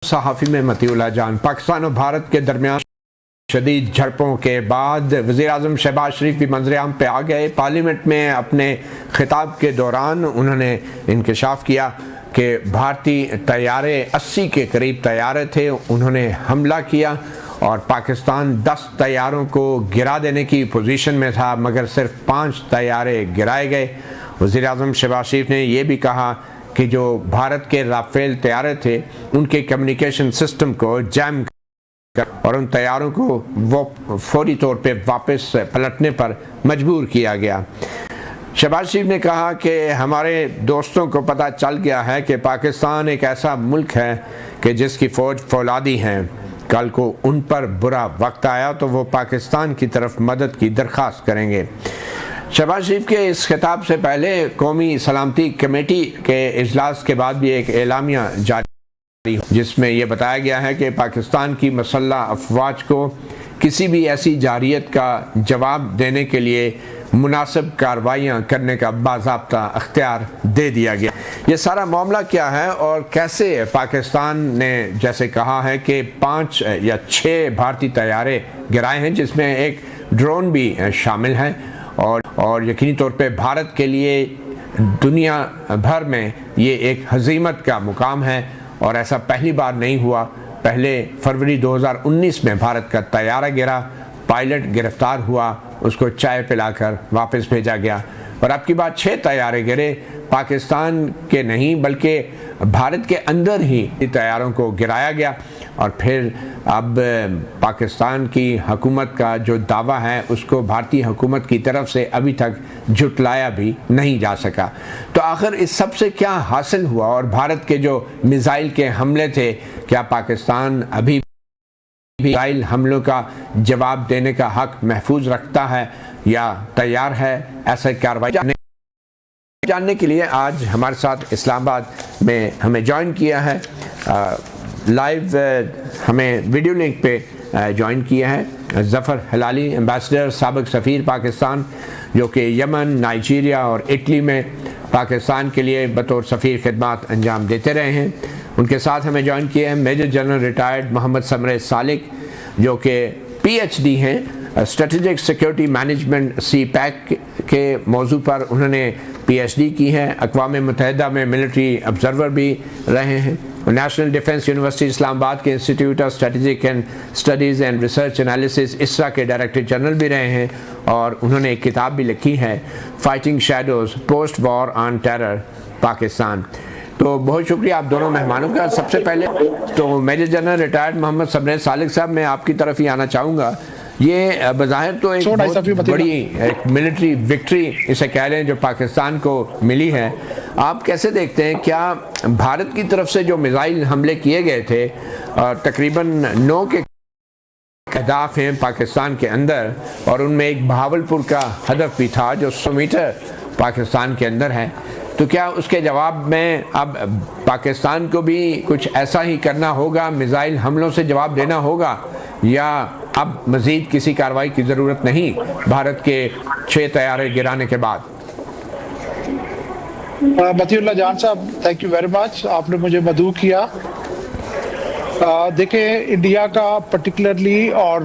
सहाफ़ी में मतीउल्लाह जान। पाकिस्तान और भारत के दरमियान शदीद झड़पों के बाद वज़ीर-ए-आज़म शहबाज शरीफ भी मंज़र-ए-आम पे आ गए। पार्लियामेंट में अपने खिताब के दौरान उन्होंने इंकशाफ किया कि भारतीय तैयारे 80 के करीब तैयारे थे, उन्होंने हमला किया और पाकिस्तान 10 तैयारों को गिरा देने की पोजीशन में था, मगर सिर्फ 5 तैयारे गिराए गए। वज़ीर-ए-आज़म शहबाज शरीफ ने यह भी कहा कि जो भारत के राफेल तैयारे थे उनके कम्युनिकेशन सिस्टम को जैम कर और उन तैयारों को वो फौरी तौर पे वापस पलटने पर मजबूर किया गया। शहबाज शरीफ ने कहा कि हमारे दोस्तों को पता चल गया है कि पाकिस्तान एक ऐसा मुल्क है कि जिसकी फ़ौज फौलादी हैं। कल को उन पर बुरा वक्त आया तो वो पाकिस्तान की तरफ मदद की दरख्वास्त करेंगे। शहबाज शरीफ के इस खिताब से पहले कौमी सलामती कमेटी के इजलास के बाद भी एक एलामिया जारी जिसमें यह बताया गया है कि पाकिस्तान की मसल्ला अफवाज को किसी भी ऐसी जारियत का जवाब देने के लिए मुनासिब कार्रवाइयाँ करने का बाज़ाब्ता अख्तियार दे दिया गया। ये सारा मामला क्या है और कैसे पाकिस्तान ने जैसे कहा है कि 5 या 6 भारतीय तैयारे गिराए हैं, जिसमें एक ड्रोन भी शामिल है और यकीनी तौर पे भारत के लिए दुनिया भर में ये एक हज़ीमत का मुकाम है और ऐसा पहली बार नहीं हुआ। पहले फरवरी 2019 में भारत का तैयारा गिरा, पायलट गिरफ्तार हुआ, उसको चाय पिलाकर वापस भेजा गया और अब की बात 6 तैयारे गिरे, पाकिस्तान के नहीं बल्कि भारत के अंदर ही तैयारों को गिराया गया। और फिर अब पाकिस्तान की हुकूमत का जो दावा है उसको भारतीय हुकूमत की तरफ से अभी तक झुटलाया भी नहीं जा सका। तो आखिर इस सब से क्या हासिल हुआ और भारत के जो मिसाइल के हमले थे, क्या पाकिस्तान अभी भी मिसाइल हमलों का जवाब देने का हक महफूज रखता है या तैयार है ऐसा कार्रवाई जानने के लिए आज हमारे साथ इस्लामाबाद में हमें ज्वाइन किया है, लाइव हमें वीडियो लिंक पे ज्वाइन किया है ज़फ़र हिलाली, एम्बेसडर साबिक़ सफ़ीर पाकिस्तान, जो कि यमन, नाइजीरिया और इटली में पाकिस्तान के लिए बतौर सफ़ीर खिदमत अंजाम देते रहे हैं। उनके साथ हमें ज्वाइन किए हैं मेजर जनरल रिटायर्ड मोहम्मद समरे सालिक, जो कि PhD हैं स्ट्रेटेजिक सिक्योरिटी मैनेजमेंट CPAC के मौजू पर उन्होंने PhD की है। अक़वाम मुत्तहिदा में मिलिट्री ऑब्ज़र्वर भी रहे हैं। नेशनल डिफेंस यूनिवर्सिटी इस्लामाबाद के institute of strategic and studies and research analysis ISRA के डायरेक्टर जनरल भी रहे हैं और उन्होंने एक किताब भी लिखी है, fighting shadows post war on terror Pakistan. तो बहुत शुक्रिया आप दोनों मेहमानों का। सबसे पहले तो मेजर जनरल रिटायर्ड मोहम्मद समरे सालिक साहब, मैं आपकी तरफ ही आना चाहूँगा। ये बज़ाहिर तो एक बहुत बड़ी एक मिलिट्री विक्ट्री इसे कह रहे हैं जो पाकिस्तान को मिली है। आप कैसे देखते हैं, क्या भारत की तरफ से जो मिसाइल हमले किए गए थे तकरीबन 9 के अहदाफ हैं पाकिस्तान के अंदर और उनमें एक बहावलपुर का हदफ भी था जो 100 मीटर पाकिस्तान के अंदर है, तो क्या उसके जवाब में अब पाकिस्तान को भी कुछ ऐसा ही करना होगा, मिसाइल हमलों से जवाब देना होगा, या अब मज़ीद किसी कार्रवाई की ज़रूरत नहीं भारत के 6 तैयारे गिराने के बाद? मतीउल्लाह जान साहब, थैंक यू वेरी मच, आपने मुझे मदऊ किया। देखें, इंडिया का पर्टिकुलरली और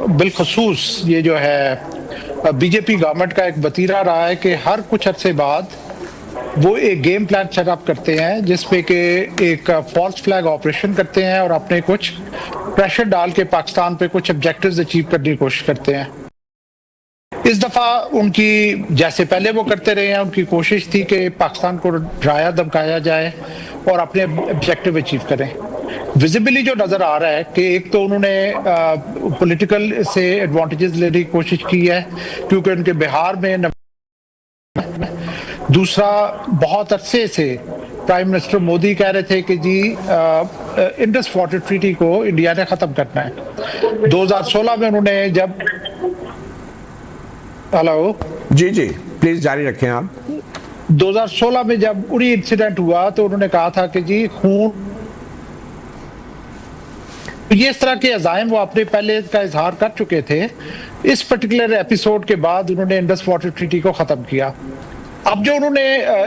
बिलखसूस ये जो है बीजेपी गवर्नमेंट का एक वतीरा रहा है कि हर कुछ अरसे बाद वो एक गेम प्लान सेटअप करते हैं जिसपे कि एक फॉल्स फ्लैग ऑपरेशन करते हैं और अपने कुछ प्रेशर डाल के पाकिस्तान पे कुछ ऑब्जेक्टिव्स अचीव करने की कोशिश करते हैं। इस दफा उनकी, जैसे पहले वो करते रहे हैं, उनकी कोशिश थी कि पाकिस्तान को डराया धमकाया जाए और अपने ऑब्जेक्टिव अचीव करें। विजिबली जो नजर आ रहा है कि एक तो उन्होंने पॉलिटिकल से एडवांटेजेस लेने की कोशिश की है क्योंकि उनके बिहार में, दूसरा बहुत अरसे से प्राइम मिनिस्टर मोदी कह रहे थे कि जी इंडस वाटर ट्रीटी को इंडिया ने खत्म करना है। 2016 में उन्होंने जब, हेलो जी प्लीज जारी रखें आप। 2016 में जब उरी इंसिडेंट हुआ तो उन्होंने कहा था कि जी खून, ये इस तरह के अज़ाइम वो अपने पहले का इजहार कर चुके थे। इस पर्टिकुलर एपिसोड के बाद उन्होंने इंडस वाटर ट्रीटी को खत्म किया। अब जो उन्होंने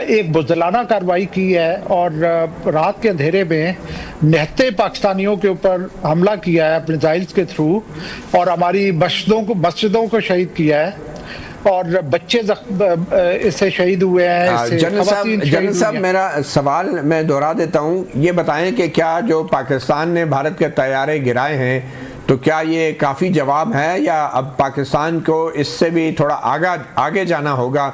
एक बुज़दिलाना कार्रवाई की है और रात के अंधेरे में निहत्थे पाकिस्तानियों के ऊपर हमला किया है मिसाइल्स के थ्रू, और हमारी मस्जिदों को शहीद किया है, और बच्चे इससे शहीद हुए हैं। जनरल साहब, मेरा सवाल मैं दोहरा देता हूँ, ये बताएं कि क्या जो पाकिस्तान ने भारत के तैयारे गिराए हैं, तो क्या ये काफ़ी जवाब है, या अब पाकिस्तान को इससे भी थोड़ा आगे जाना होगा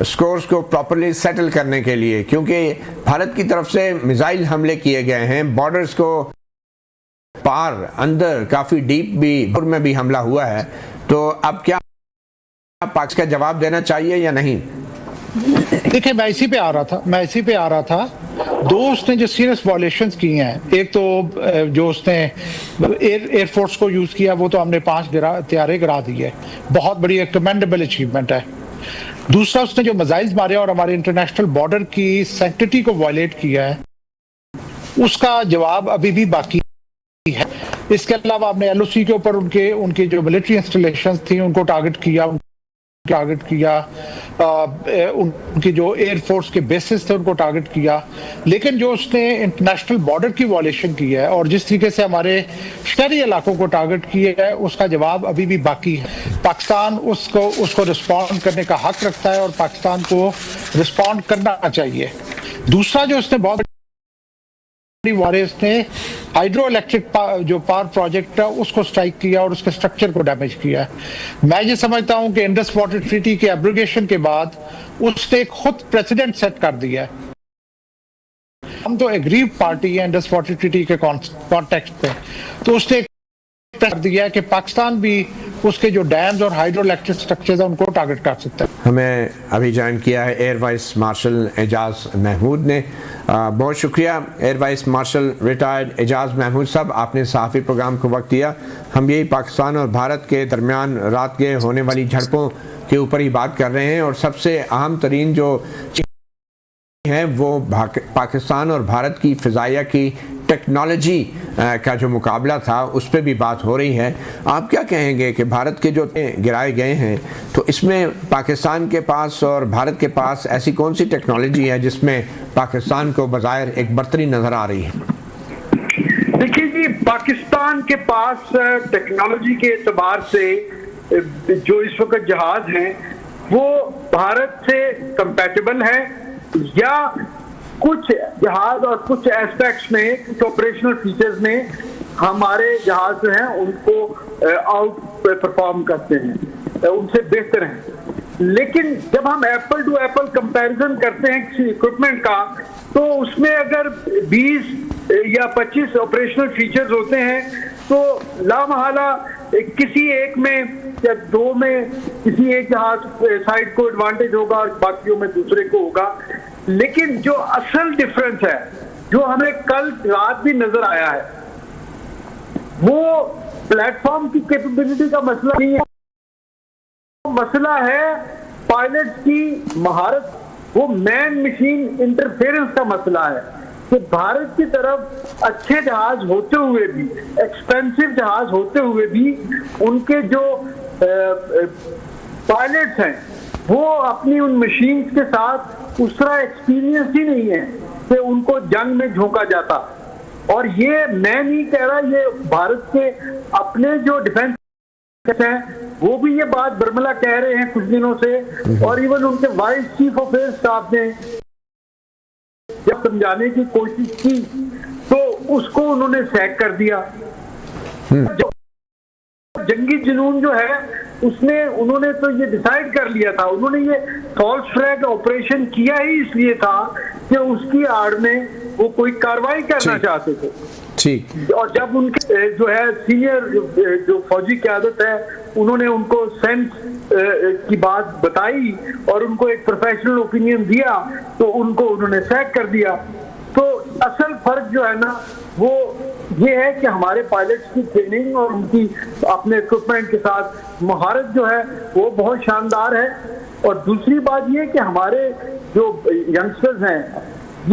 स्कोर्स को प्रॉपर्ली सेटल करने के लिए, क्योंकि भारत की तरफ से मिसाइल हमले किए गए हैं, बॉर्डर्स को पार अंदर काफ़ी डीप भी में भी हमला हुआ है, तो अब क्या पाकिस्तान का जवाब देना चाहिए या नहीं? देखिए, मैं इसी पे आ रहा था। दो उसने जो सीरियस वॉयलेशंस की हैं, एक तो जो उसने एयरफोर्स को यूज किया, वो तो हमने 5 तैयारे गिरा दिए, बहुत बड़ी एक कमेंडेबल अचीवमेंट है। दूसरा, उसने जो मिसाइल्स मारे और हमारे इंटरनेशनल बॉर्डर की सैंक्टिटी को वायलेट किया है, उसका जवाब अभी भी बाकी है। इसके अलावा आपने एलओसी के ऊपर उनके जो मिलिट्री इंस्टॉलेशंस थी उनको टारगेट किया, उनकी जो एयरफोर्स के बेसिस थे उनको टारगेट किया, लेकिन जो उसने इंटरनेशनल बॉर्डर की वॉयलेशन की है और जिस तरीके से हमारे शहरी इलाकों को टारगेट किया है, उसका जवाब अभी भी बाकी है। पाकिस्तान उसको रिस्पॉन्ड करने का हक रखता है और पाकिस्तान को रिस्पॉन्ड करना चाहिए। दूसरा, जो उसने बहुत ने हाइड्रो इलेक्ट्रिक जो पावर प्रोजेक्ट है उसको स्ट्राइक किया और उसके स्ट्रक्चर को डैमेज किया। मैं ये समझता हूं कि इंडस वाटर ट्रीटी के एब्रोगेशन के बाद उसने खुद प्रेसिडेंट सेट कर दिया है। हम तो एग्रीव पार्टी है इंडस वाटर ट्रीटी के कॉन्टेक्स्ट में, तो उसने कर दिया है कि पाकिस्तान भी उसके जो डैम्स और हाइड्रो इलेक्ट्रिक स्ट्रक्चर्स हैं उनको टारगेट कर सकता है। हमें अभी ज्वाइन किया है air vice marshal Ejaz Mahmood ने। बहुत शुक्रिया air vice marshal retired Ejaz Mahmood साहब, आपने सहाफ़ी प्रोग्राम को वक्त दिया। हम यही पाकिस्तान और भारत के दरमियान रात के होने वाली झड़पों के ऊपर ही बात कर रहे हैं, और सबसे अहम तरीन जो है वो पाकिस्तान और भारत की फ़िज़ाइया की टेक्नोलॉजी का जो मुकाबला था उस पर भी बात हो रही है। आप क्या कहेंगे कि भारत के जो गिराए गए हैं, तो इसमें पाकिस्तान के पास और भारत के पास ऐसी कौन सी टेक्नोलॉजी है जिसमें पाकिस्तान को बज़ाहिर एक बर्तरी नज़र आ रही है? देखिए जी, पाकिस्तान के पास टेक्नोलॉजी के एतबार से जो इस वक्त जहाज हैं वो भारत से कंपैटिबल है, या कुछ जहाज और कुछ एस्पेक्ट्स में, कुछ ऑपरेशनल फीचर्स में हमारे जहाज जो हैं उनको आउट परफॉर्म करते हैं, उनसे बेहतर हैं। लेकिन जब हम एप्पल टू एप्पल कंपैरिजन करते हैं किसी इक्विपमेंट का, तो उसमें अगर 20 या 25 ऑपरेशनल फीचर्स होते हैं तो लामहला किसी एक में या दो में किसी एक जहाज साइड को एडवांटेज होगा और बाकियों में दूसरे को होगा। लेकिन जो असल डिफरेंस है, जो हमें कल रात भी नजर आया है, वो प्लेटफॉर्म की कैपेबिलिटी का मसला नहीं है, मसला है पायलट की महारत, वो मैन मशीन इंटरफेरेंस का मसला है कि भारत की तरफ अच्छे जहाज होते हुए भी, एक्सपेंसिव जहाज होते हुए भी, उनके जो पायलट्स हैं वो अपनी उन मशीन्स के साथ उस तरह एक्सपीरियंस ही नहीं है कि उनको जंग में झोंका जाता। और ये मैं नहीं कह रहा, ये भारत के अपने जो डिफेंस हैं वो भी ये बात बर्मला कह रहे हैं कुछ दिनों से, और इवन उनके vice chief of air staff ने जब समझाने की कोशिश की तो उसको उन्होंने सैक कर दिया। जो जंगी जुनून जो है उसने, उन्होंने तो ये डिसाइड कर लिया था, उन्होंने ये फॉल्स फ्लैग ऑपरेशन किया ही इसलिए था कि उसकी आड़ में वो कोई कार्रवाई करना चाहते थे। ठीक। और जब उनके जो है सीनियर जो फौजी क़यादत है, उन्होंने उनको सेंस की बात बताई और उनको एक प्रोफेशनल ओपिनियन दिया, तो उनको उन्होंने सैक कर दिया। तो असल फर्क जो है ना वो ये है कि हमारे पायलट्स की ट्रेनिंग और उनकी अपने इक्विपमेंट के साथ महारत जो है वो बहुत शानदार है। और दूसरी बात ये कि हमारे जो यंगस्टर्स हैं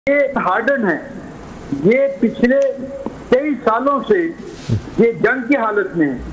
ये हार्डन हैं, ये पिछले कई सालों से ये जंग की हालत में है।